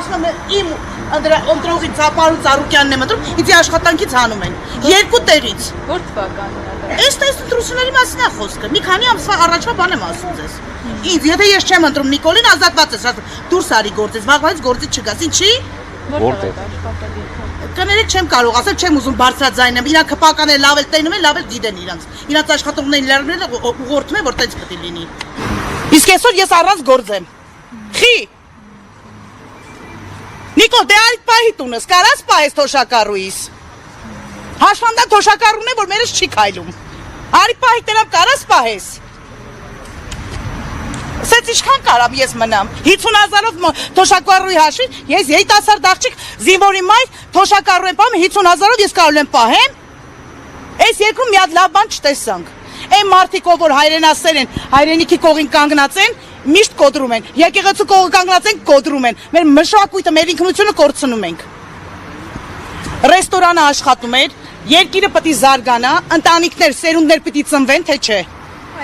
ասում եմ իմ ընտրողի Ծապարու Ծառուկյանն եմ ընտրում, ինձ աշխատանքից հանում են։ Երկու տեղից։ Որ թվականն է։ Այս ընտրությունների մասին է խոսքը։ Մի քանի ամսվա առաջվա բան եմ ասում ձեզ։ Ինձ եթե ես չեմ ընտրում Նիկոլին, ազատված ես, դուրս արի գործից, վաղվանից գործից չգաս, ինչի՞։ Որտեղ աշխատալիքը։ Կներեք չեմ կարող ասել, չեմ ուզում բարձրաձայնեմ, իրանք հպական է լավ էլ տենում են, լավ էլ գիտեն իրանց աշխատողներին լրացնել ուղղորդում են, որ տենց պետք է լինի։ Իսկ այսօր ես առանց գործ եմ։ Խի։ Նիկոլ, դե այդ պահի տունս, կարաս պահես թոշակառուիս։ Հաշվանդակ թոշակառուն է, որ մերս չի քայլում։ Արի պահի տերամ կարաս պահես։ Սենց ինչքան կարամ ես մնամ, 50,000-ով թոշակառուի հաշվին, ես երիտասարդ աղջիկ զինվորի մայր թոշակառու եմ պահում, 50,000-ով ես կարող եմ պահեմ, այս երկրում մի հատ լավ բան չտեսանք, այն մարդիկ, որ հայրենասեր են, հայրենիքի կողին կանգնած են, միշտ կոտրում են, եկեղեցու կողը կանգնած են, կոտրում են, մեր մշակույթը, մեր ինքնությունը կորցնում ենք, ռեստորանը աշխատում էր, երկիրը պետք է զարգանա, ընտանիքներ, սերունդներ պետք է ծնվեն, թե չէ։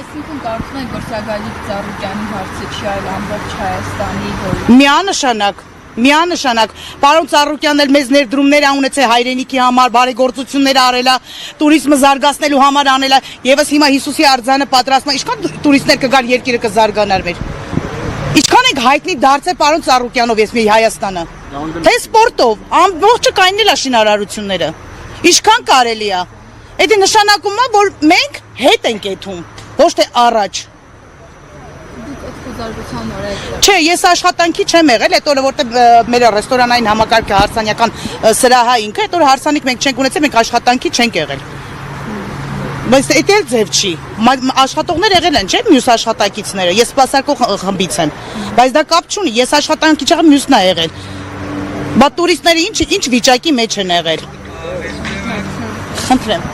Այսինքն կարծում եք, որ սա Գագիկ Ծառուկյանի հարցը չի, այլ ամբողջ Հայաստանի Միանշանակ, պարոն Ծառուկյանն էլ մեզ ներդրումներ ա ունեցել հայրենիքի համար, բարեգործություններ արել ա, տուրիզմը զարգացնելու համար անել ա, եւս հիմա Հիսուսի արձանը պատրաստում ա, ինչքան տուրիստներ կգան, երկիրը կզարգանար մեր։ Ինչքան եք հայտնի դարձել պարոն Ծառուկյանով ես մի Հայաստանը։ Թե սպորտով, ամբողջը կայնել ա շինարարությունները։ Ինչքան կարելի ա։ Դա նշանակում է, որ մենք հետ ենք եթում, ոչ թե առաջ։ Չէ, ես աշխատանքի չեմ եղել, այդ օրը որտեղ մեր ռեստորանային համակարգը հարսանյական սրահա ինքը, այդ օրը հարսանիք մենք չենք ունեցել, մենք աշխատանքի չենք եղել։ Բայց դա էլ ձև չի։ Աշխատողներ եղել են, չէ՞, մյուս աշխատակիցները։ Ես սպասարկող խմբից եմ։ Բայց դա կապ չունի, ես աշխատանքի չեղել, մյուսն է եղել։ Բա տուրիստները ինչ վիճակի մեջ են եղել։ Խնդրեմ։